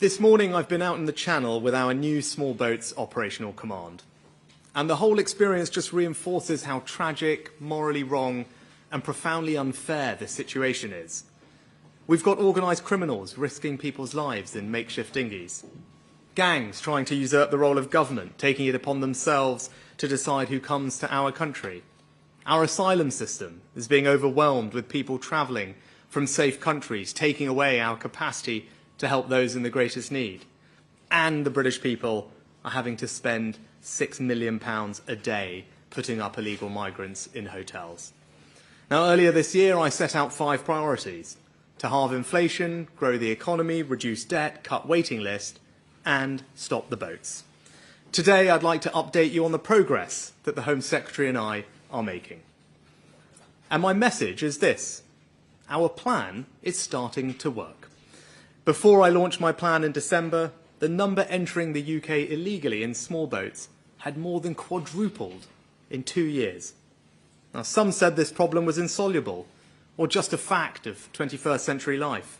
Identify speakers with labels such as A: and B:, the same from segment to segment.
A: This morning I've been out in the Channel with our new small boats operational command. And the whole experience just reinforces how tragic, morally wrong and profoundly unfair this situation is. We've got organised criminals risking people's lives in makeshift dinghies. Gangs trying to usurp the role of government, taking it upon themselves to decide who comes to our country. Our asylum system is being overwhelmed with people travelling from safe countries, taking away our capacity to help those in the greatest need. And the British people are having to spend £6 million a day putting up illegal migrants in hotels. Now, earlier this year, I set out 5 priorities: to halve inflation, grow the economy, reduce debt, cut waiting lists, and stop the boats. Today, I'd like to update you on the progress that the Home Secretary and I are making. And my message is this: our plan is starting to work. Before I launched my plan in December, the number entering the UK illegally in small boats had more than quadrupled in 2 years. Now, some said this problem was insoluble or just a fact of 21st century life.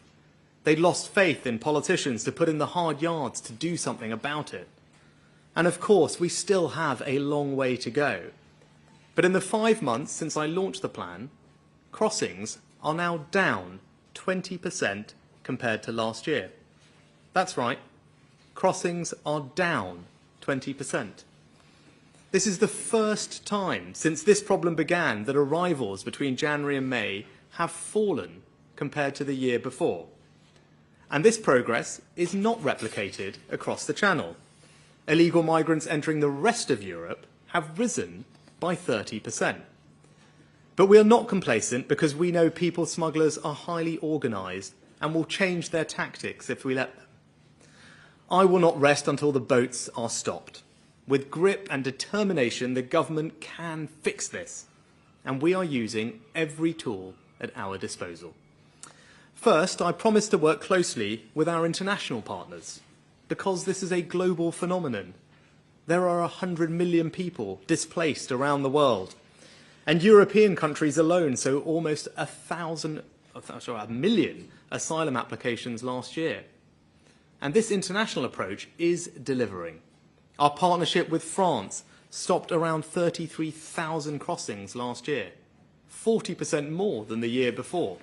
A: They'd lost faith in politicians to put in the hard yards to do something about it. And of course, we still have a long way to go. But in the 5 months since I launched the plan, crossings are now down 20% compared to last year. That's right, crossings are down 20%. This is the first time since this problem began that arrivals between January and May have fallen compared to the year before. And this progress is not replicated across the Channel. Illegal migrants entering the rest of Europe have risen by 30%. But we are not complacent because we know people smugglers are highly organised and will change their tactics if we let them. I will not rest until the boats are stopped. With grip and determination, the government can fix this, and we are using every tool at our disposal. First, I promise to work closely with our international partners, because this is a global phenomenon. There are 100 million people displaced around the world, and European countries alone saw almost a million asylum applications last year. And this international approach is delivering. Our partnership with France stopped around 33,000 crossings last year, 40% more than the year before.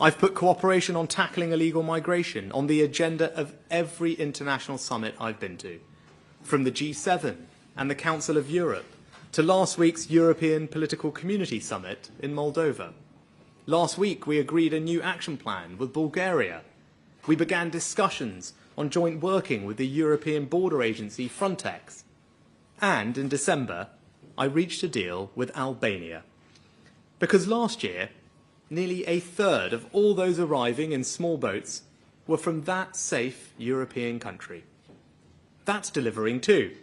A: I've put cooperation on tackling illegal migration on the agenda of every international summit I've been to, from the G7 and the Council of Europe to last week's European Political Community Summit in Moldova. Last week, we agreed a new action plan with Bulgaria. We began discussions on joint working with the European Border Agency Frontex. And in December, I reached a deal with Albania. Because last year, nearly a third of all those arriving in small boats were from that safe European country. That's delivering too.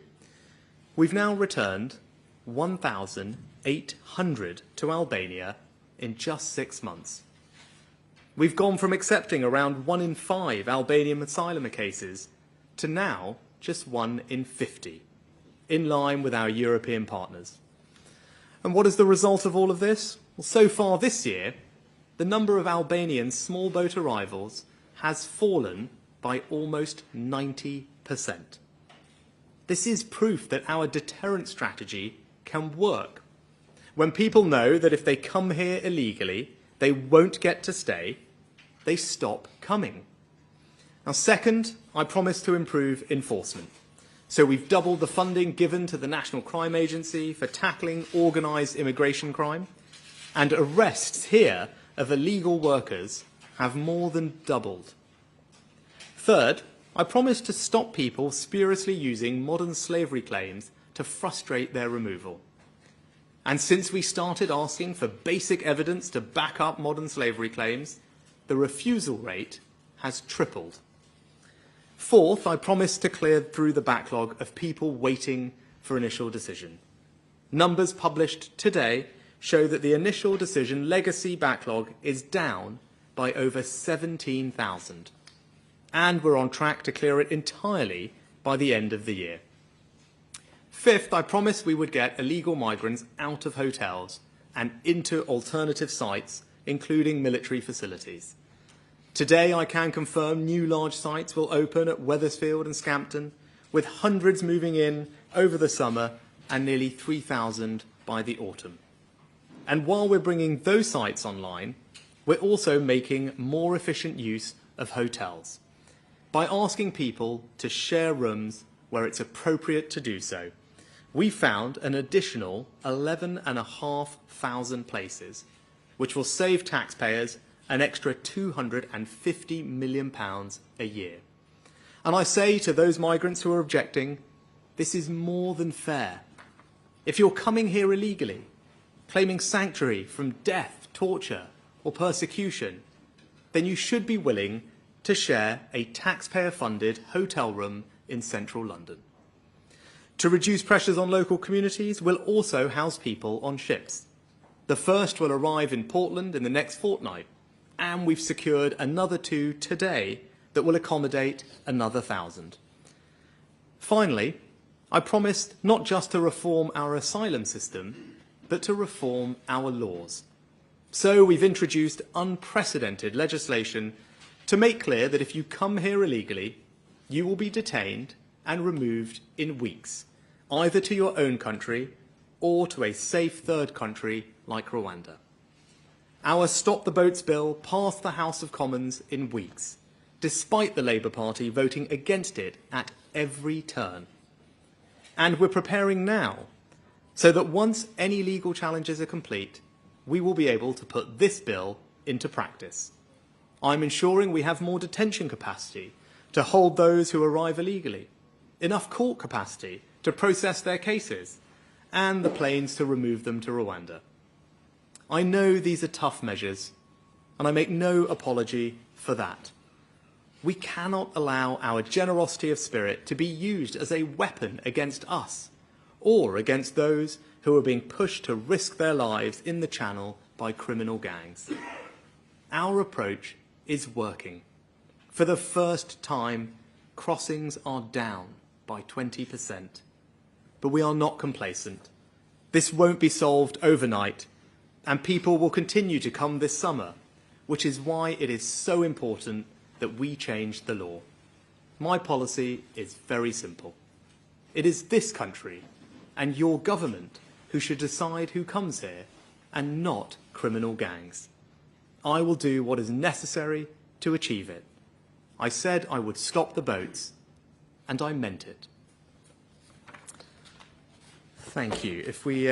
A: We've now returned 1,800 to Albania in just 6 months. We've gone from accepting around 1 in 5 Albanian asylum cases to now just 1 in 50, in line with our European partners. And what is the result of all of this? Well, so far this year, the number of Albanian small boat arrivals has fallen by almost 90%. This is proof that our deterrence strategy can work. When people know that if they come here illegally, they won't get to stay, they stop coming. Now, second, I promise to improve enforcement. So we've doubled the funding given to the National Crime Agency for tackling organised immigration crime, and arrests here of illegal workers have more than doubled. Third, I promise to stop people spuriously using modern slavery claims to frustrate their removal. And since we started asking for basic evidence to back up modern slavery claims, the refusal rate has tripled. Fourth, I promise to clear through the backlog of people waiting for initial decision. Numbers published today show that the initial decision legacy backlog is down by over 17,000. And we're on track to clear it entirely by the end of the year. Fifth, I promised we would get illegal migrants out of hotels and into alternative sites, including military facilities. Today, I can confirm new large sites will open at Wethersfield and Scampton, with hundreds moving in over the summer and nearly 3,000 by the autumn. And while we're bringing those sites online, we're also making more efficient use of hotels by asking people to share rooms where it's appropriate to do so. We found an additional 11,500 places, which will save taxpayers an extra £250 million a year. And I say to those migrants who are objecting, this is more than fair. If you're coming here illegally, claiming sanctuary from death, torture, or persecution, then you should be willing to share a taxpayer-funded hotel room in central London. To reduce pressures on local communities, we'll also house people on ships. The first will arrive in Portland in the next fortnight, and we've secured another 2 today that will accommodate another 1,000. Finally, I promised not just to reform our asylum system, but to reform our laws. So we've introduced unprecedented legislation to make clear that if you come here illegally, you will be detained and removed in weeks, either to your own country or to a safe third country like Rwanda. Our Stop the Boats bill passed the House of Commons in weeks, despite the Labour Party voting against it at every turn. And we're preparing now so that once any legal challenges are complete, we will be able to put this bill into practice. I'm ensuring we have more detention capacity to hold those who arrive illegally, enough court capacity to process their cases, and the planes to remove them to Rwanda. I know these are tough measures, and I make no apology for that. We cannot allow our generosity of spirit to be used as a weapon against us or against those who are being pushed to risk their lives in the Channel by criminal gangs. Our approach is working. For the first time, crossings are down by 20%. But we are not complacent. This won't be solved overnight, and people will continue to come this summer, which is why it is so important that we change the law. My policy is very simple. It is this country and your government who should decide who comes here, and not criminal gangs. I will do what is necessary to achieve it. I said I would stop the boats, and I meant it. Thank you. If we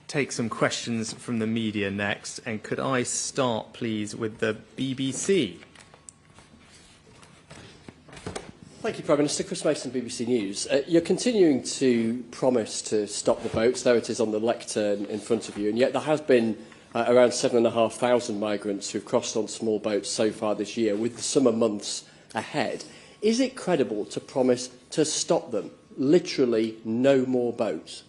A: take some questions from the media next, and could I start, please, with the BBC?
B: Thank you, Prime Minister. Chris Mason, BBC News. You're continuing to promise to stop the boats. There it is on the lectern in front of you. And yet there has been around 7,500 migrants who've crossed on small boats so far this year, with the summer months ahead. Is it credible to promise to stop them? Literally no more boats?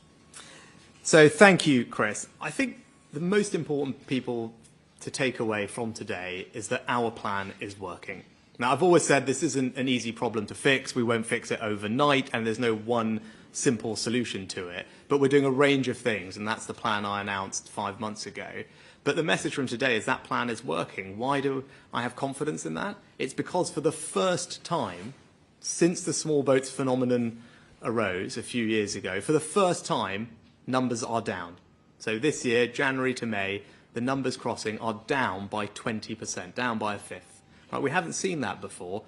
A: So thank you, Chris. I think the most important people to take away from today is that our plan is working. Now, I've always said this isn't an easy problem to fix. We won't fix it overnight, and there's no one simple solution to it. But we're doing a range of things, and that's the plan I announced 5 months ago. But the message from today is that plan is working. Why do I have confidence in that? It's because for the first time since the small boats phenomenon arose a few years ago, for the first time, numbers are down. So this year, January to May, the numbers crossing are down by 20%, down by a fifth. Right, we haven't seen that before,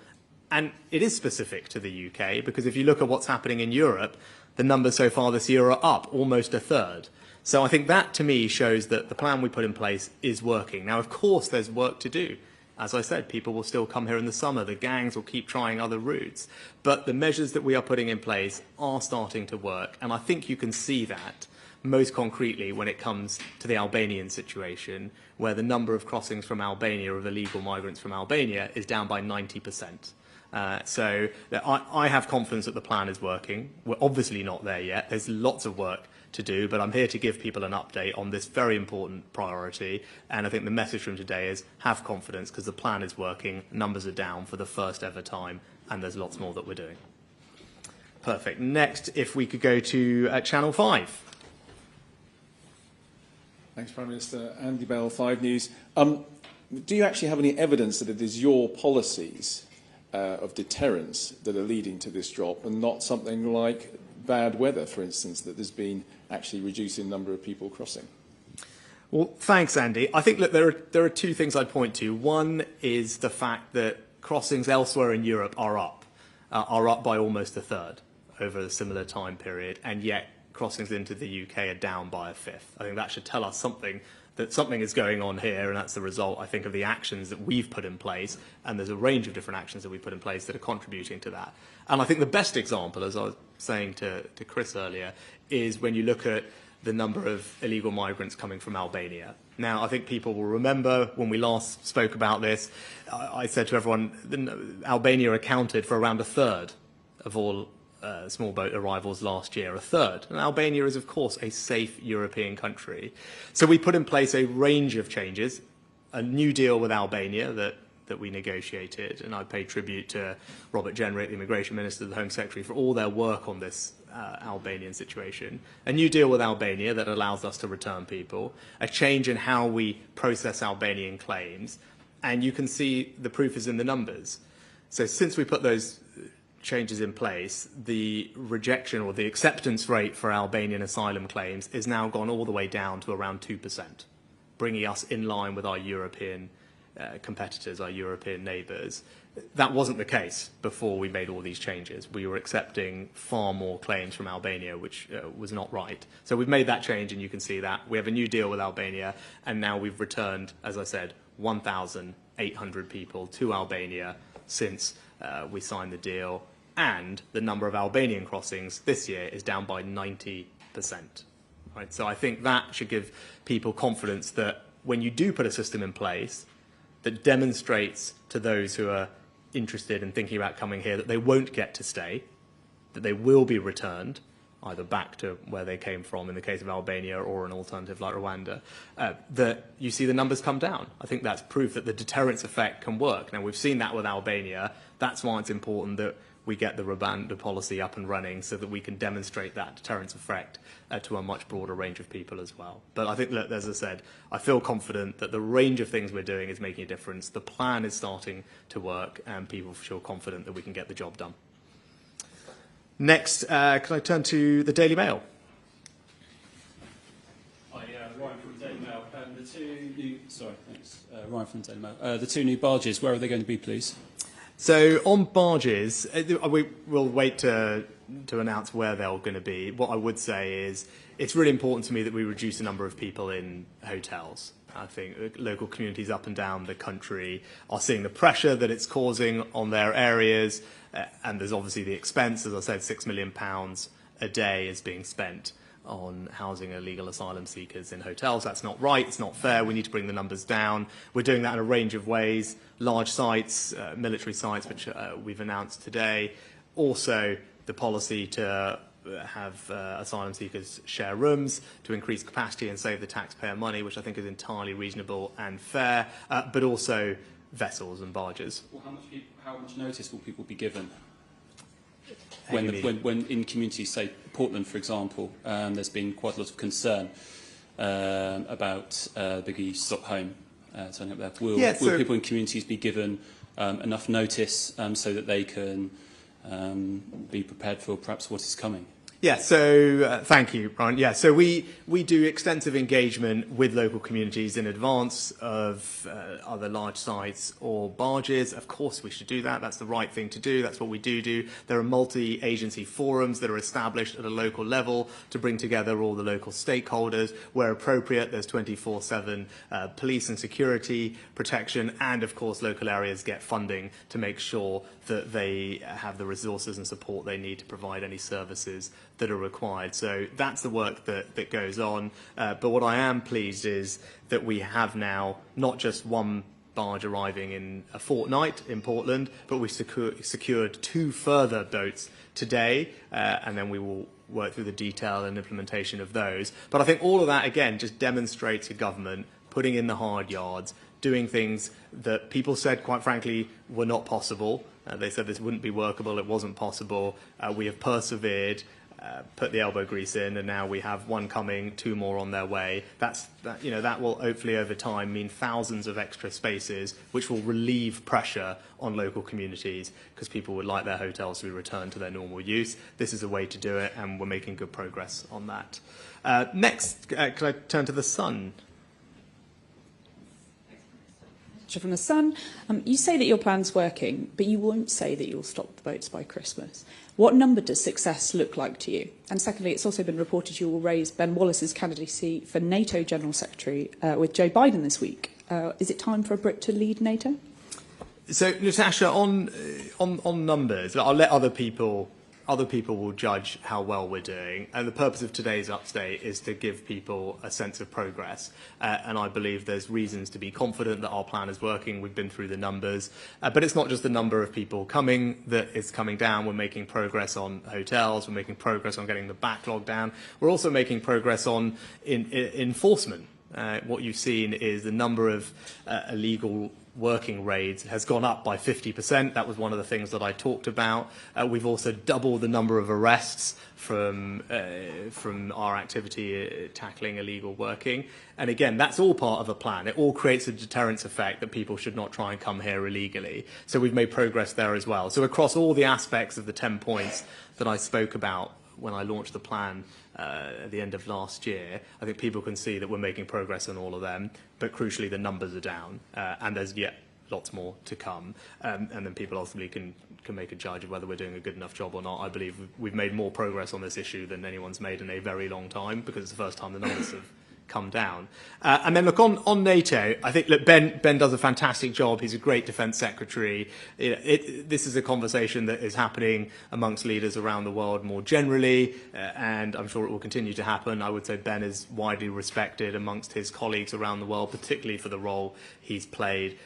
A: and it is specific to the UK, because if you look at what's happening in Europe, the numbers so far this year are up almost a third. So I think that, to me, shows that the plan we put in place is working. Now, of course, there's work to do. As I said, people will still come here in the summer. The gangs will keep trying other routes. But the measures that we are putting in place are starting to work, and I think you can see that most concretely when it comes to the Albanian situation, where the number of crossings from Albania, of illegal migrants from Albania, is down by 90%. So I have confidence that the plan is working. We're obviously not there yet. There's lots of work to do, but I'm here to give people an update on this very important priority. And I think the message from today is have confidence, because the plan is working, numbers are down for the first ever time, and there's lots more that we're doing. Perfect. Next, if we could go to Channel 5.
C: Thanks, Prime Minister. Andy Bell, 5 News. Do you actually have any evidence that it is your policies of deterrence that are leading to this drop and not something like bad weather, for instance, that there's been actually reducing the number of people crossing?
A: Well, thanks, Andy. I think that there are two things I'd point to. One is the fact that crossings elsewhere in Europe are up by almost a third over a similar time period, and yet crossings into the UK are down by a fifth. I think that should tell us that something is going on here, and that's the result, I think, of the actions that we've put in place, and there's a range of different actions that we've put in place that are contributing to that. And I think the best example, as I was saying to Chris earlier, is when you look at the number of illegal migrants coming from Albania. Now, I think people will remember when we last spoke about this, I said to everyone, Albania accounted for around a third of all small boat arrivals last year, a third. And Albania is, of course, a safe European country. So we put in place a range of changes, a new deal with Albania that we negotiated, and I pay tribute to Robert Jenrick, the Immigration Minister, the Home Secretary, for all their work on this Albanian situation. A new deal with Albania that allows us to return people, a change in how we process Albanian claims, and you can see the proof is in the numbers. So since we put those changes in place, the rejection or the acceptance rate for Albanian asylum claims is now gone all the way down to around 2%, bringing us in line with our European competitors, our European neighbours. That wasn't the case before we made all these changes. We were accepting far more claims from Albania, which was not right. So we've made that change, and you can see that. We have a new deal with Albania, and now we've returned, as I said, 1,800 people to Albania since we signed the deal, and the number of Albanian crossings this year is down by 90%. Right? So I think that should give people confidence that when you do put a system in place that demonstrates to those who are interested in thinking about coming here that they won't get to stay, that they will be returned, either back to where they came from in the case of Albania or an alternative like Rwanda, that you see the numbers come down. I think that's proof that the deterrence effect can work. Now, we've seen that with Albania. That's why it's important that we get the Rwanda policy up and running so that we can demonstrate that deterrence effect to a much broader range of people as well. But I think, look, as I said, I feel confident that the range of things we're doing is making a difference. The plan is starting to work, and people feel confident that we can get the job done. Next, can I turn to the Daily Mail?
D: Hi, Ryan from the Daily Mail. Ryan from the Daily Mail. The two new barges, where are they going to be, please?
A: So on barges, we will wait to announce where they're going to be. What I would say is it's really important to me that we reduce the number of people in hotels. I think local communities up and down the country are seeing the pressure that it's causing on their areas, and there's obviously the expense. As I said, £6 million a day is being spent on housing illegal asylum seekers in hotels. That's not right, it's not fair, we need to bring the numbers down. We're doing that in a range of ways, large sites, military sites, which we've announced today. Also, the policy to have asylum seekers share rooms to increase capacity and save the taxpayer money, which I think is entirely reasonable and fair, but also vessels and barges.
D: Well, how much notice will people be given? When in communities, say Portland, for example, there's been quite a lot of concern about Biggie Stop Home turning up there. Will people in communities be given enough notice so that they can be prepared for perhaps what is coming?
A: Yeah, so thank you, Brian. Yeah, so we do extensive engagement with local communities in advance of other large sites or barges. Of course, we should do that. That's the right thing to do. That's what we do. There are multi-agency forums that are established at a local level to bring together all the local stakeholders. Where appropriate, there's 24/7 police and security protection, and of course, local areas get funding to make sure that they have the resources and support they need to provide any services that are required. So that's the work that goes on. But what I am pleased is that we have now not just one barge arriving in a fortnight in Portland, but we secured 2 further boats today, and then we will work through the detail and implementation of those. But I think all of that, again, just demonstrates a government putting in the hard yards, doing things that people said, quite frankly, were not possible. They said this wouldn't be workable, it wasn't possible. We have persevered. put the elbow grease in, and now we have one coming, 2 more on their way. That will hopefully over time mean thousands of extra spaces, which will relieve pressure on local communities because people would like their hotels to be returned to their normal use. This is a way to do it, and we're making good progress on that. Next, can I turn to the Sun?
E: From the Sun, you say that your plan's working, but you won't say that you'll stop the boats by Christmas. What number does success look like to you? And secondly, it's also been reported you will raise Ben Wallace's candidacy for NATO General Secretary with Joe Biden this week. Is it time for a Brit to lead NATO?
A: So, Natasha, on numbers, I'll let other people will judge how well we're doing. And the purpose of today's update is to give people a sense of progress. And I believe there's reasons to be confident that our plan is working. We've been through the numbers. But it's not just the number of people coming that is coming down. We're making progress on hotels. We're making progress on getting the backlog down. We're also making progress on enforcement. What you've seen is the number of illegal working raids has gone up by 50%. That was one of the things that I talked about. We've also doubled the number of arrests from our activity tackling illegal working. And again, that's all part of a plan. It all creates a deterrence effect that people should not try and come here illegally. So we've made progress there as well. So across all the aspects of the 10 points that I spoke about when I launched the plan at the end of last year, I think people can see that we're making progress on all of them, but crucially the numbers are down, and there's yet lots more to come, and then people ultimately can make a judge of whether we're doing a good enough job or not. I believe we've made more progress on this issue than anyone's made in a very long time, because it's the first time the numbers have come down. And then look, on NATO, I think Ben does a fantastic job. He's a great defence secretary. This is a conversation that is happening amongst leaders around the world more generally, and I'm sure it will continue to happen. I would say Ben is widely respected amongst his colleagues around the world, particularly for the role he's played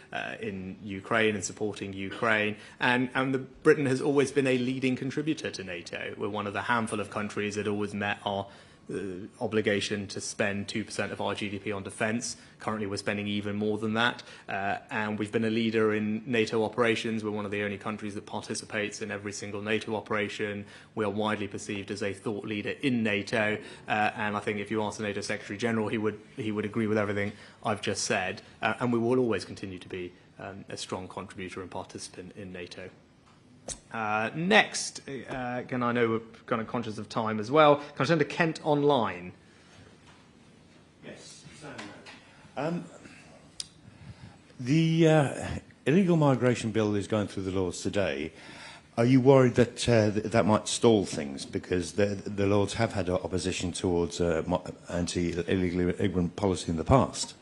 A: in Ukraine and supporting Ukraine. And Britain has always been a leading contributor to NATO. We're one of the handful of countries that always met our obligation to spend 2% of our GDP on defence. Currently, we're spending even more than that. And we've been a leader in NATO operations. We're one of the only countries that participates in every single NATO operation. We are widely perceived as a thought leader in NATO. And I think if you ask the NATO Secretary General, he would agree with everything I've just said. And we will always continue to be a strong contributor and participant in NATO. Next, again, I know we're kind of conscious of time as well. Can I turn to Kent Online?
F: Yes, the illegal migration bill is going through the Lords today. Are you worried that that might stall things, because the Lords have had opposition towards anti-illegal immigrant policy in the past?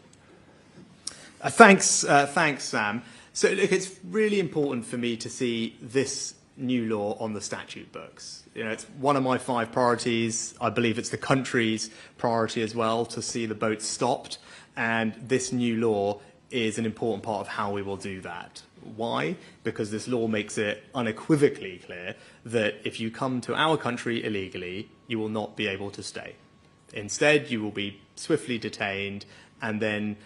A: Thanks, Sam. So look, it's really important for me to see this new law on the statute books. It's one of my 5 priorities. I believe it's the country's priority as well to see the boats stopped. And this new law is an important part of how we will do that. Why? Because this law makes it unequivocally clear that if you come to our country illegally, you will not be able to stay. Instead, you will be swiftly detained and then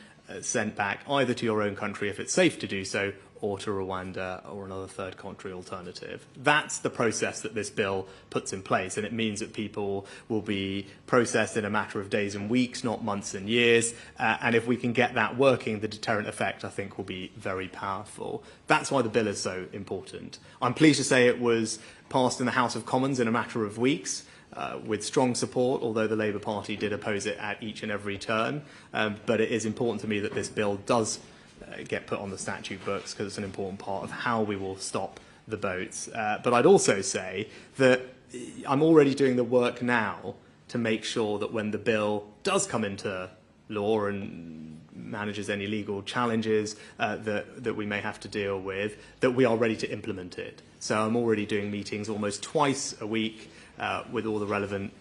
A: sent back either to your own country if it's safe to do so, or to Rwanda or another third country alternative. That's the process that this bill puts in place, and it means that people will be processed in a matter of days and weeks, not months and years. And if we can get that working, the deterrent effect, I think, will be very powerful. That's why the bill is so important. I'm pleased to say it was passed in the House of Commons in a matter of weeks. With strong support, although the Labour Party did oppose it at each and every turn. But it is important to me that this bill does get put on the statute books, because it's an important part of how we will stop the boats. But I'd also say that I'm already doing the work now to make sure that when the bill does come into law and manages any legal challenges that we may have to deal with, that we are ready to implement it. So I'm already doing meetings almost twice a week with all the relevant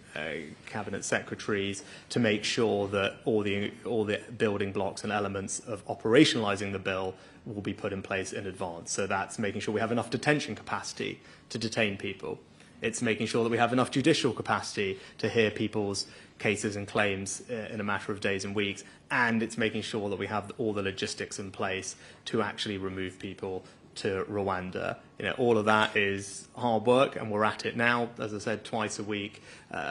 A: cabinet secretaries to make sure that all the building blocks and elements of operationalising the bill will be put in place in advance. So that's making sure we have enough detention capacity to detain people. It's making sure that we have enough judicial capacity to hear people's cases and claims in a matter of days and weeks. And it's making sure that we have all the logistics in place to actually remove people to Rwanda. All of that is hard work, and we're at it now, as I said, twice a week,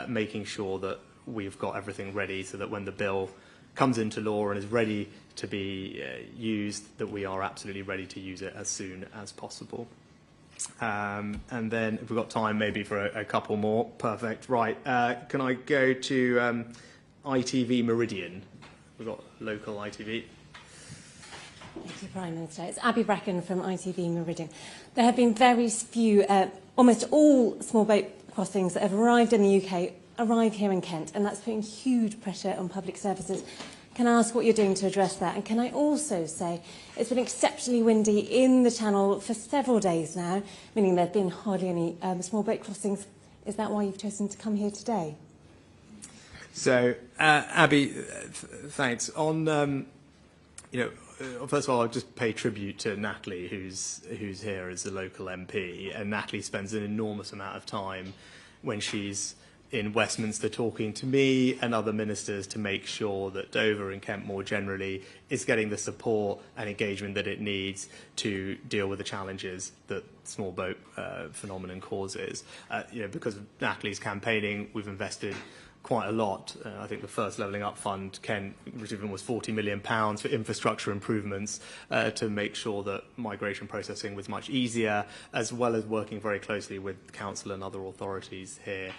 A: making sure that we've got everything ready so that when the bill comes into law and is ready to be used, that we are absolutely ready to use it as soon as possible. And then, if we've got time, maybe for a couple more. Perfect. Right. Can I go to ITV Meridian? We've got local ITV.
G: Thank you, Prime Minister. It's Abby Bracken from ITV Meridian. There have been very few, almost all small boat crossings that have arrived in the UK arrive here in Kent, and that's putting huge pressure on public services. Can I ask what you're doing to address that? And can I also say it's been exceptionally windy in the Channel for several days now, meaning there have been hardly any small boat crossings. Is that why you've chosen to come here today?
A: So, Abby, thanks. On, first of all, I'll just pay tribute to Natalie, who's here as the local MP. And Natalie spends an enormous amount of time when she's in Westminster talking to me and other ministers to make sure that Dover and Kent more generally is getting the support and engagement that it needs to deal with the challenges that small boat phenomenon causes. Because of Natalie's campaigning, we've invested quite a lot. I think the first Levelling Up Fund, Kent received almost £40 million for infrastructure improvements to make sure that migration processing was much easier, as well as working very closely with the council and other authorities here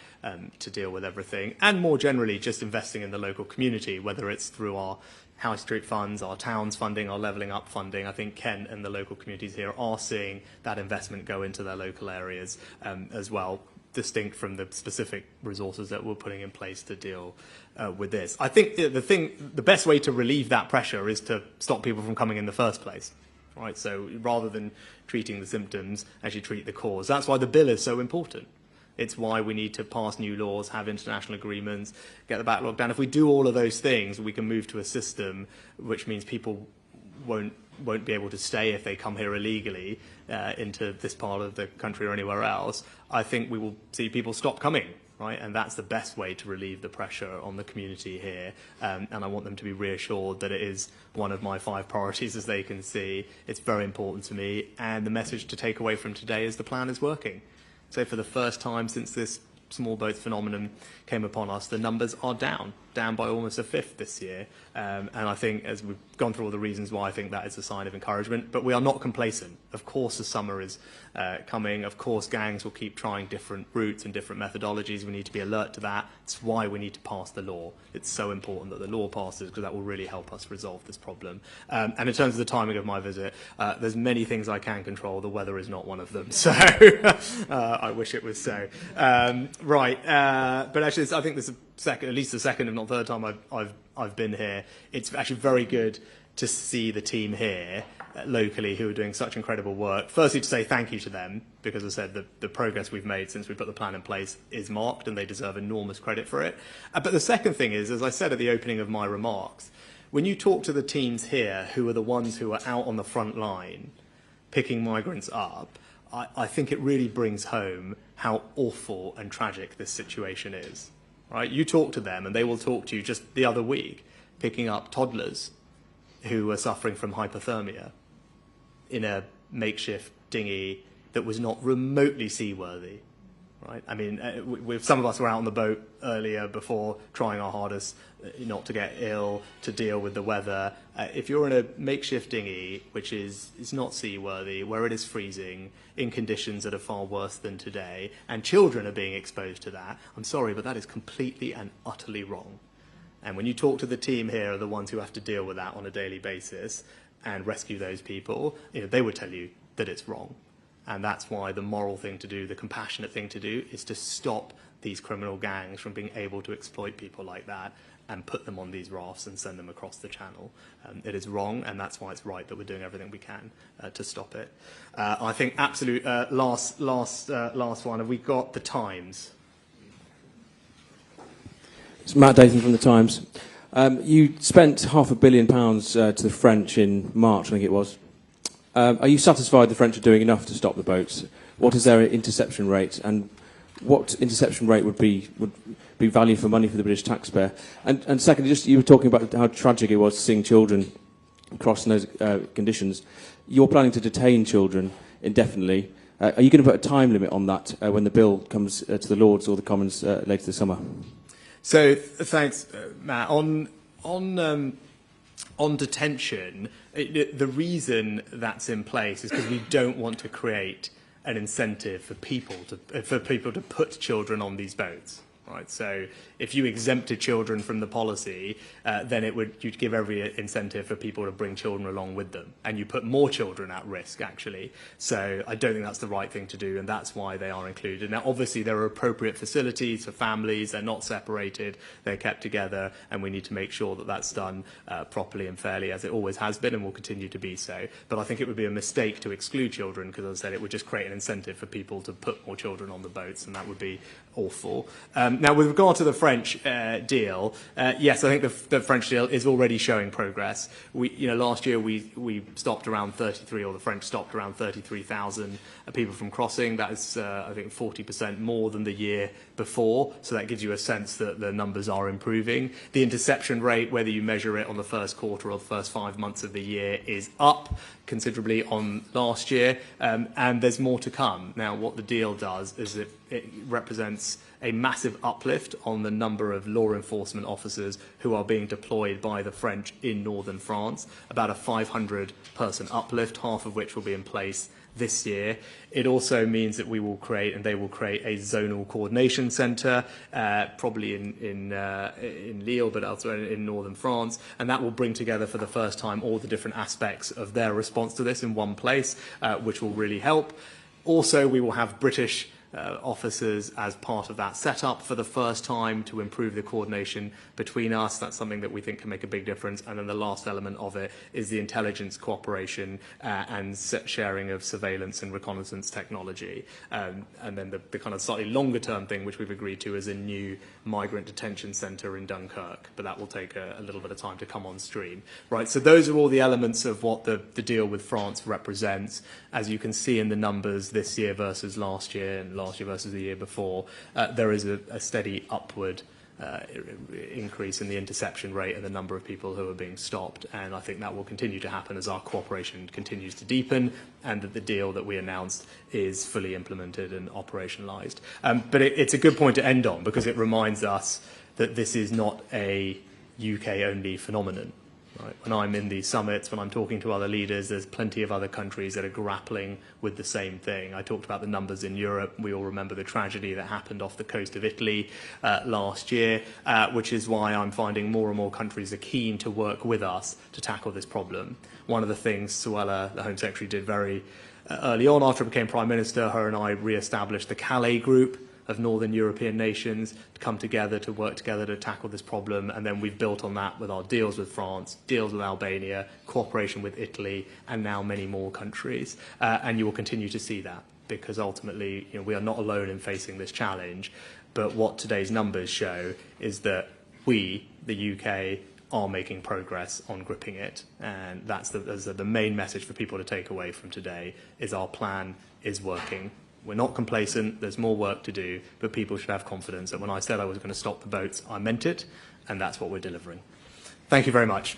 A: to deal with everything. And more generally, just investing in the local community, whether it's through our High Street funds, our towns funding, our Levelling Up funding. I think Kent and the local communities here are seeing that investment go into their local areas as well, distinct from the specific resources that we're putting in place to deal with this. I think the best way to relieve that pressure is to stop people from coming in the first place, right? So rather than treating the symptoms, actually treat the cause. That's why the bill is so important. It's why we need to pass new laws, have international agreements, get the backlog down. If we do all of those things, we can move to a system which means people won't be able to stay if they come here illegally into this part of the country or anywhere else. I think we will see people stop coming, right? And that's the best way to relieve the pressure on the community here. And I want them to be reassured that it is one of my 5 priorities, as they can see. It's very important to me. And the message to take away from today is the plan is working. So for the first time since this small boat phenomenon came upon us, the numbers are down by almost a fifth this year. And I think, as we've gone through all the reasons why, I think that is a sign of encouragement. But we are not complacent. Of course, the summer is coming. Of course, gangs will keep trying different routes and different methodologies. We need to be alert to that. It's why we need to pass the law. It's so important that the law passes, because that will really help us resolve this problem. And in terms of the timing of my visit, there's many things I can control. The weather is not one of them. So I wish it was so. But actually, I think this is at least the second, if not third time I've been here. It's actually very good to see the team here locally who are doing such incredible work. Firstly, to say thank you to them, because as I said, the progress we've made since we put the plan in place is marked, and they deserve enormous credit for it. But the second thing is, as I said at the opening of my remarks, when you talk to the teams here who are the ones who are out on the front line picking migrants up, I think it really brings home how awful and tragic this situation is. Right? You talk to them, and they will talk to you just the other week, picking up toddlers who were suffering from hypothermia in a makeshift dinghy that was not remotely seaworthy. Right? I mean, some of us were out on the boat earlier before, trying our hardest not to get ill, to deal with the weather. If you're in a makeshift dinghy, which is not seaworthy, where it is freezing, in conditions that are far worse than today, and children are being exposed to that, I'm sorry, but that is completely and utterly wrong. And when you talk to the team here, are the ones who have to deal with that on a daily basis and rescue those people, they would tell you that it's wrong. And that's why the moral thing to do, the compassionate thing to do, is to stop these criminal gangs from being able to exploit people like that and put them on these rafts and send them across the channel. It is wrong, and that's why it's right that we're doing everything we can to stop it. I think absolute last one. Have we got the Times?
H: It's Matt Dathan from the Times. You spent £500 million to the French in March, I think it was. Are you satisfied the French are doing enough to stop the boats? What is their interception rate, and what interception rate would be value for money for the British taxpayer? And secondly, just you were talking about how tragic it was seeing children cross in those conditions. You're planning to detain children indefinitely. Are you going to put a time limit on that when the bill comes to the Lords or the Commons later this summer?
A: So thanks, Matt. On detention, the reason that's in place is because we don't want to create an incentive for people to put children on these boats. Right, so if you exempted children from the policy, then you'd give every incentive for people to bring children along with them, and you put more children at risk, actually. So I don't think that's the right thing to do, and that's why they are included. Now, obviously, there are appropriate facilities for families. They're not separated. They're kept together, and we need to make sure that that's done properly and fairly, as it always has been and will continue to be so. But I think it would be a mistake to exclude children, because, as I said, it would just create an incentive for people to put more children on the boats, and that would be awful. Now, with regard to the French deal, yes, I think the French deal is already showing progress. Last year we stopped around 33, or the French stopped around 33,000 people from crossing. That is, I think, 40% more than the year before. So that gives you a sense that the numbers are improving. The interception rate, whether you measure it on the first quarter or the first 5 months of the year, is up considerably on last year, and there's more to come. Now, what the deal does is it represents a massive uplift on the number of law enforcement officers who are being deployed by the French in northern France, about a 500-person uplift, half of which will be in place this year. It also means that we will create, and they will create, a zonal coordination centre, probably in Lille, but elsewhere in northern France, and that will bring together for the first time all the different aspects of their response to this in one place, which will really help. Also, we will have British officers as part of that setup for the first time to improve the coordination between us. That's something that we think can make a big difference. And then the last element of it is the intelligence cooperation and sharing of surveillance and reconnaissance technology. And then the kind of slightly longer term thing, which we've agreed to, is a new migrant detention centre in Dunkirk. But that will take a little bit of time to come on stream. Right, so those are all the elements of what the deal with France represents. As you can see in the numbers this year versus last year, and last year versus the year before, there is a steady upward increase in the interception rate and the number of people who are being stopped, and I think that will continue to happen as our cooperation continues to deepen and that the deal that we announced is fully implemented and operationalised. But it's a good point to end on, because it reminds us that this is not a UK-only phenomenon. Right. When I'm in these summits, when I'm talking to other leaders, there's plenty of other countries that are grappling with the same thing. I talked about the numbers in Europe. We all remember the tragedy that happened off the coast of Italy last year, which is why I'm finding more and more countries are keen to work with us to tackle this problem. One of the things Suella, the Home Secretary, did very early on after I became Prime Minister, her and I re-established the Calais group of northern European nations to come together, to work together to tackle this problem, and then we've built on that with our deals with France, deals with Albania, cooperation with Italy, and now many more countries. And you will continue to see that, because ultimately, we are not alone in facing this challenge. But what today's numbers show is that we, the UK, are making progress on gripping it, and that's the main message for people to take away from today, is our plan is working. We're not complacent, there's more work to do, but people should have confidence that when I said I was going to stop the boats, I meant it, and that's what we're delivering. Thank you very much.